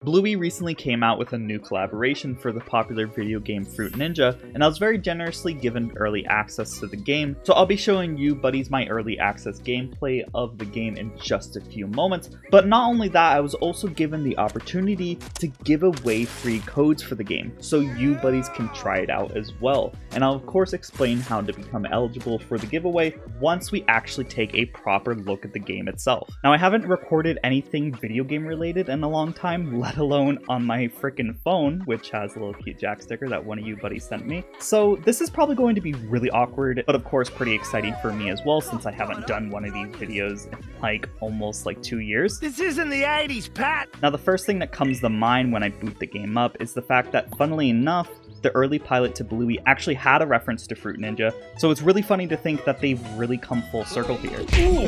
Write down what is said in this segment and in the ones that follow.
Bluey recently came out with a new collaboration for the popular video game Fruit Ninja, and I was very generously given early access to the game, so I'll be showing you buddies my early access gameplay of the game in just a few moments. But not only that, I was also given the opportunity to give away free codes for the game, so you buddies can try it out as well. And I'll of course explain how to become eligible for the giveaway once we actually take a proper look at the game itself. Now, I haven't recorded anything video game related in a long time, let alone on my freaking phone, which has a little cute Jack sticker that one of you buddies sent me. So this is probably going to be really awkward, but of course pretty exciting for me as well, since I haven't done one of these videos in almost 2 years. This isn't the 80s, Pat! Now, the first thing that comes to mind when I boot the game up is the fact that, funnily enough, the early pilot to Bluey actually had a reference to Fruit Ninja, so it's really funny to think that they've really come full circle here. Ooh.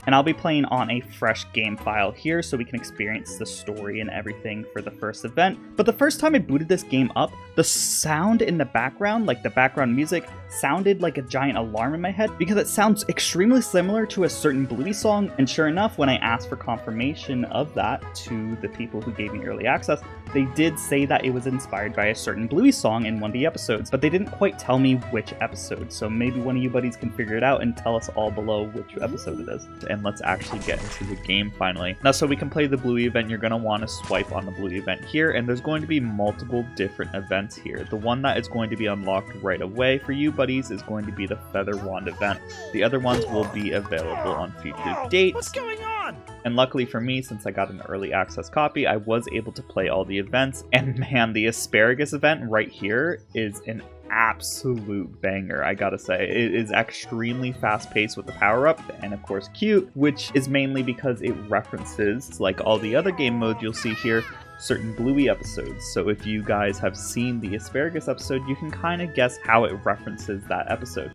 And I'll be playing on a fresh game file here so we can experience the story and everything for the first event. But the first time I booted this game up, the sound in the background, like the background music, sounded like a giant alarm in my head because it sounds extremely similar to a certain Bluey song. And sure enough, when I asked for confirmation of that to the people who gave me early access, they did say that it was inspired by a certain Bluey song in one of the episodes, but they didn't quite tell me which episode, so maybe one of you buddies can figure it out and tell us all below which episode it is. And let's actually get into the game finally. Now, so we can play the Bluey event, you're going to want to swipe on the Bluey event here, and there's going to be multiple different events here. The one that is going to be unlocked right away for you buddies is going to be the Feather Wand event. The other ones will be available on future dates. What's going on? And luckily for me, since I got an early access copy, I was able to play all the events. And man, the asparagus event right here is an absolute banger, I gotta say. It is extremely fast-paced with the power-up, and of course cute, which is mainly because it references, like all the other game modes you'll see here, certain Bluey episodes. So if you guys have seen the asparagus episode, you can kind of guess how it references that episode.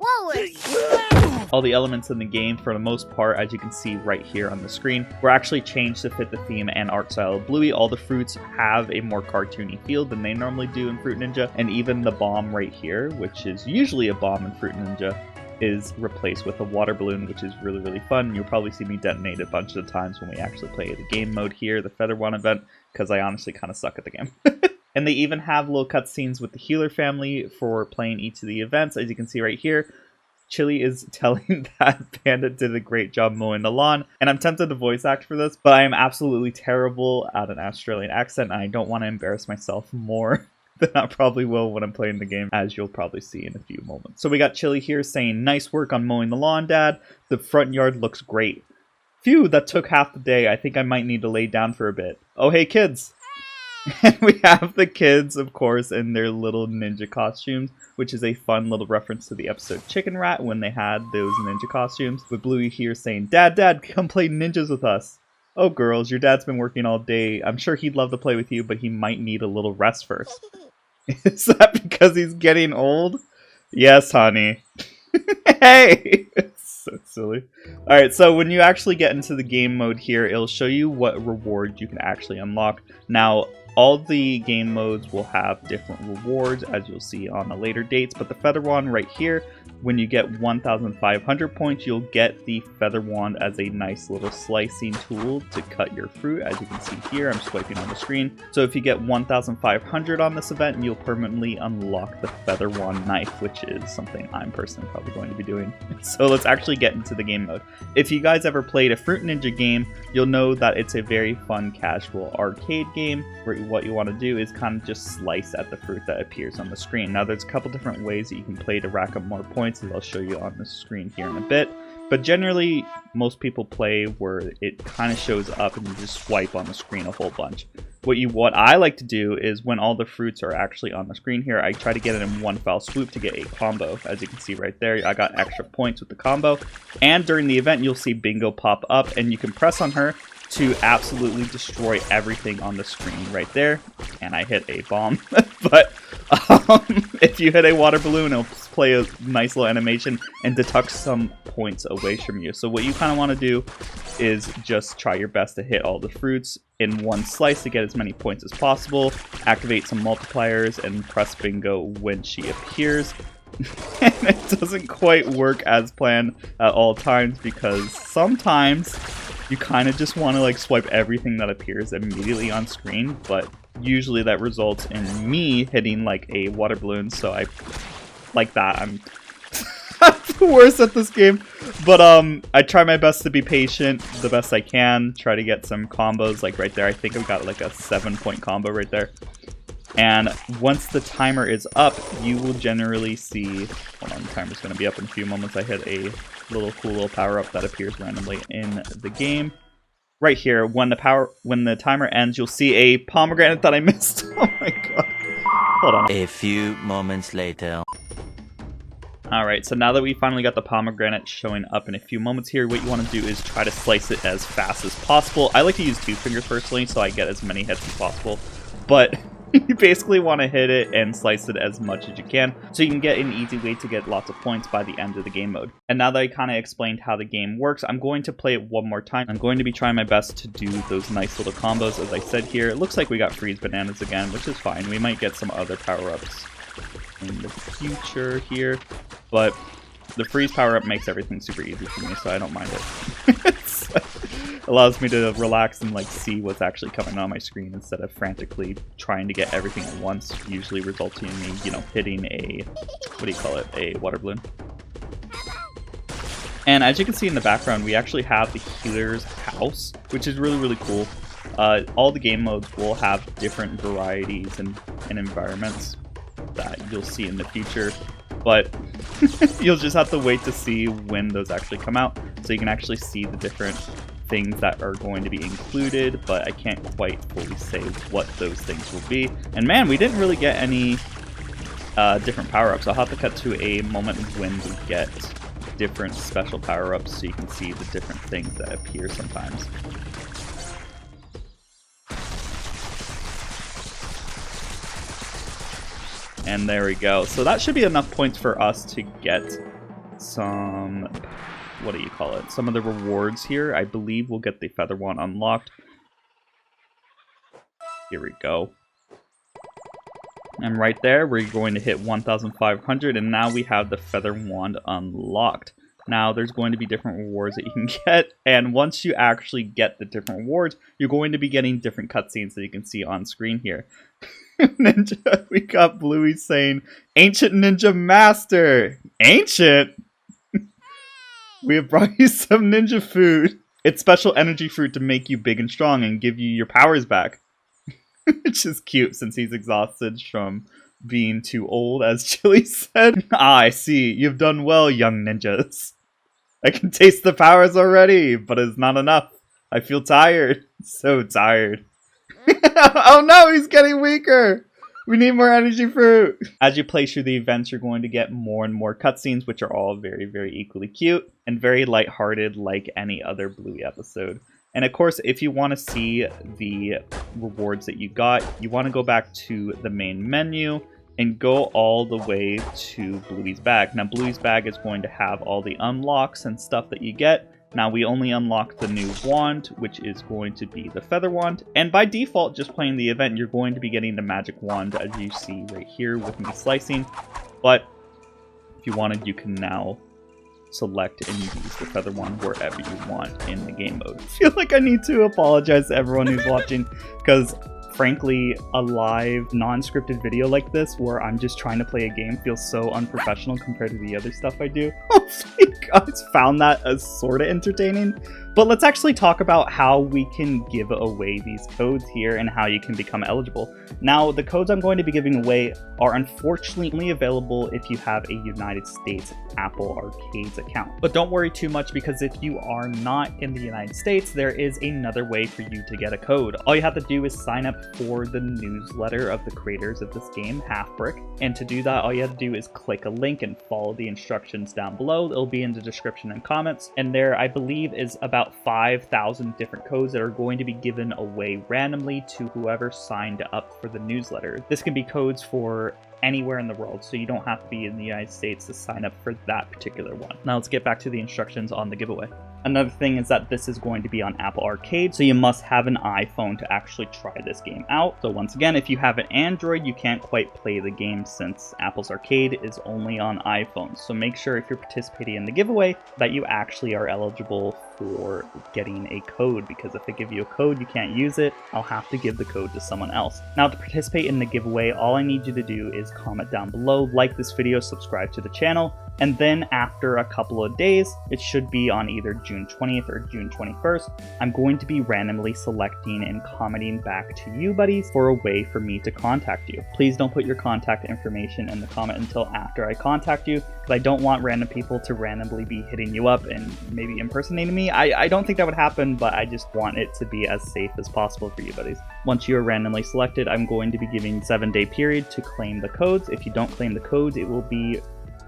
All the elements in the game, for the most part, as you can see right here on the screen, were actually changed to fit the theme and art style of Bluey. All the fruits have a more cartoony feel than they normally do in Fruit Ninja, and even the bomb right here, which is usually a bomb in Fruit Ninja, is replaced with a water balloon, which is really, really fun. You'll probably see me detonate a bunch of the times when we actually play the game mode here, the Feather Wand event, because I honestly kind of suck at the game. And they even have little cutscenes with the Healer family for playing each of the events. As you can see right here, Chili is telling that Panda did a great job mowing the lawn, and I'm tempted to voice act for this, but I am absolutely terrible at an Australian accent, and I don't want to embarrass myself more than I probably will when I'm playing the game, as you'll probably see in a few moments. So we got Chili here saying, "Nice work on mowing the lawn, Dad. The front yard looks great. Phew, that took half the day. I think I might need to lay down for a bit. Oh, hey, kids." And we have the kids, of course, in their little ninja costumes, which is a fun little reference to the episode Chicken Rat when they had those ninja costumes. With Bluey here saying, Dad, come play ninjas with us." "Oh, girls, your dad's been working all day. I'm sure he'd love to play with you, but he might need a little rest first." Is that because he's getting old? Yes, honey. Hey! It's so silly. Alright, so when you actually get into the game mode here, it'll show you what rewards you can actually unlock. Now, all the game modes will have different rewards, as you'll see on the later dates, but the Feather Wand right here, when you get 1,500 points, you'll get the Feather Wand as a nice little slicing tool to cut your fruit. As you can see here, I'm swiping on the screen. So if you get 1,500 on this event, you'll permanently unlock the Feather Wand knife, which is something I'm personally probably going to be doing. So let's actually get into the game mode. If you guys ever played a Fruit Ninja game, you'll know that it's a very fun, casual arcade game where what you want to do is kind of just slice at the fruit that appears on the screen. Now, there's a couple different ways that you can play to rack up more points, as I'll show you on the screen here in a bit. But generally, most people play where it kind of shows up and you just swipe on the screen a whole bunch. What I like to do is when all the fruits are actually on the screen here, I try to get it in one foul swoop to get a combo. As you can see right there, I got extra points with the combo. And during the event, you'll see Bingo pop up, and you can press on her to absolutely destroy everything on the screen right there. And I hit a bomb. But if you hit a water balloon, it'll play a nice little animation and deduct some points away from you. So what you kind of want to do is just try your best to hit all the fruits in one slice to get as many points as possible. Activate some multipliers and press Bingo when she appears. And it doesn't quite work as planned at all times, because sometimes You kind of just want to like swipe everything that appears immediately on screen, but usually that results in me hitting like a water balloon, so I like that. I'm the worst at this game, but I try my best to be patient the best I can, try to get some combos like right there. I think I've got like a 7-point combo right there. And once the timer is up, you will generally see, hold on, the timer's going to be up in a few moments. I hit a cool little power up that appears randomly in the game. Right here, when the timer ends, you'll see a pomegranate that I missed. Oh my god. Hold on. A few moments later. Alright, so now that we finally got the pomegranate showing up in a few moments here, what you want to do is try to slice it as fast as possible. I like to use 2 fingers personally, so I get as many hits as possible. But you basically want to hit it and slice it as much as you can, so you can get an easy way to get lots of points by the end of the game mode. And now that I kind of explained how the game works, I'm going to play it one more time. I'm going to be trying my best to do those nice little combos as I said here. It looks like we got freeze bananas again, which is fine. We might get some other power-ups in the future here, but the freeze power-up makes everything super easy for me, so I don't mind it. It allows me to relax and like see what's actually coming on my screen instead of frantically trying to get everything at once, usually resulting in me, you know, hitting a, what do you call it, a water balloon. And as you can see in the background, we actually have the healer's house, which is really cool. All the game modes will have different varieties and environments that you'll see in the future, but you'll just have to wait to see when those actually come out, so you can actually see the different things that are going to be included, but I can't quite fully say what those things will be. And man, we didn't really get any different power-ups. I'll have to cut to a moment when we get different special power-ups so you can see the different things that appear sometimes. And there we go. So that should be enough points for us to get some, what do you call it? Some of the rewards here. I believe we'll get the feather wand unlocked. Here we go. And right there, we're going to hit 1,500, and now we have the feather wand unlocked. Now, there's going to be different rewards that you can get, and once you actually get the different rewards, you're going to be getting different cutscenes that you can see on screen here. Ninja, we got Bluey saying, "Ancient Ninja Master!" Ancient? We have brought you some ninja food. It's special energy fruit to make you big and strong and give you your powers back. Which is cute since he's exhausted from being too old, as Chili said. Ah, I see. You've done well, young ninjas. I can taste the powers already, but it's not enough. I feel tired. So tired. Oh no, he's getting weaker! We need more energy fruit! As you play through the events, you're going to get more and more cutscenes, which are all very equally cute and very lighthearted like any other Bluey episode. And of course, if you want to see the rewards that you got, you want to go back to the main menu and go all the way to Bluey's bag. Now, Bluey's bag is going to have all the unlocks and stuff that you get. Now, we only unlock the new wand, which is going to be the feather wand. And by default, just playing the event, you're going to be getting the magic wand, as you see right here with me slicing. But if you wanted, you can now select and use the feather wand wherever you want in the game mode. I feel like I need to apologize to everyone who's watching, because frankly, a live, non-scripted video like this, where I'm just trying to play a game, feels so unprofessional compared to the other stuff I do. Hopefully you guys found that as sort of entertaining. But let's actually talk about how we can give away these codes here and how you can become eligible. Now, the codes I'm going to be giving away are unfortunately only available if you have a United States Apple Arcades account. But don't worry too much, because if you are not in the United States, there is another way for you to get a code. All you have to do is sign up for the newsletter of the creators of this game, Halfbrick. And to do that, all you have to do is click a link and follow the instructions down below. It'll be in the description and comments. And there, I believe, is about 5,000 different codes that are going to be given away randomly to whoever signed up for the newsletter. This can be codes for anywhere in the world, so you don't have to be in the United States to sign up for that particular one. Now let's get back to the instructions on the giveaway. Another thing is that this is going to be on Apple Arcade, so you must have an iPhone to actually try this game out. So once again, if you have an Android, you can't quite play the game since Apple's Arcade is only on iPhones. So make sure if you're participating in the giveaway that you actually are eligible for getting a code, because if they give you a code, you can't use it. I'll have to give the code to someone else. Now, to participate in the giveaway, all I need you to do is comment down below, like this video, subscribe to the channel, and then after a couple of days, it should be on either June 20th or June 21st, I'm going to be randomly selecting and commenting back to you buddies for a way for me to contact you. Please don't put your contact information in the comment until after I contact you, because I don't want random people to randomly be hitting you up and maybe impersonating me. I don't think that would happen, but I just want it to be as safe as possible for you buddies. Once you are randomly selected, I'm going to be giving a 7-day period to claim the codes. If you don't claim the codes, it will be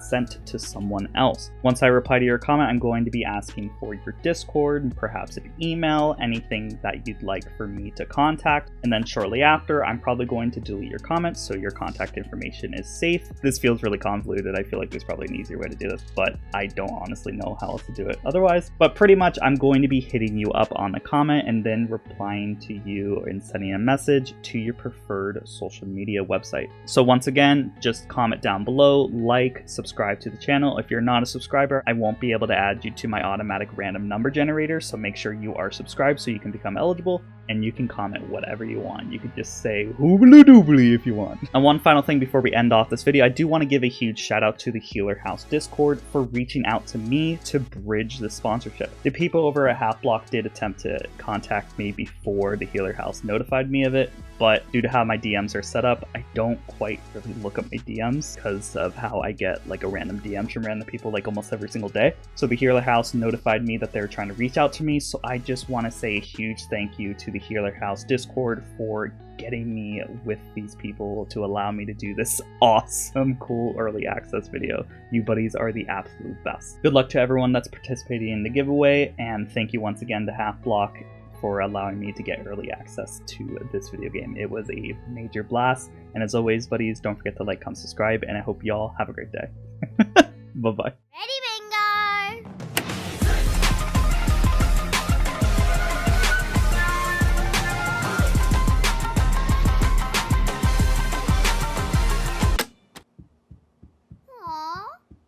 sent to someone else. Once I reply to your comment, I'm going to be asking for your Discord, perhaps an email, anything that you'd like for me to contact. And then shortly after, I'm probably going to delete your comments so your contact information is safe. This feels really convoluted. I feel like there's probably an easier way to do this, but I don't honestly know how else to do it otherwise. But pretty much I'm going to be hitting you up on the comment and then replying to you and sending a message to your preferred social media website. So once again, just comment down below, like, subscribe to the channel. If you're not a subscriber, I won't be able to add you to my automatic random number generator, so make sure you are subscribed so you can become eligible, and you can comment whatever you want. You could just say hoobly doobly if you want. And one final thing before we end off this video, I do want to give a huge shout out to the Healer House Discord for reaching out to me to bridge the sponsorship. The people over at Half-Block did attempt to contact me before the Healer House notified me of it, but due to how my DMs are set up, I don't quite really look at my DMs because of how I get like a random DMs from random people like almost every single day. So the Healer House notified me that they're trying to reach out to me, so I just want to say a huge thank you to the Healer House Discord for getting me with these people to allow me to do this awesome, cool early access video. You buddies are the absolute best. Good luck to everyone that's participating in the giveaway, and thank you once again to Half-Block for allowing me to get early access to this video game. It was a major blast, and as always, buddies, don't forget to like, comment, subscribe, and I hope y'all have a great day. Bye-bye.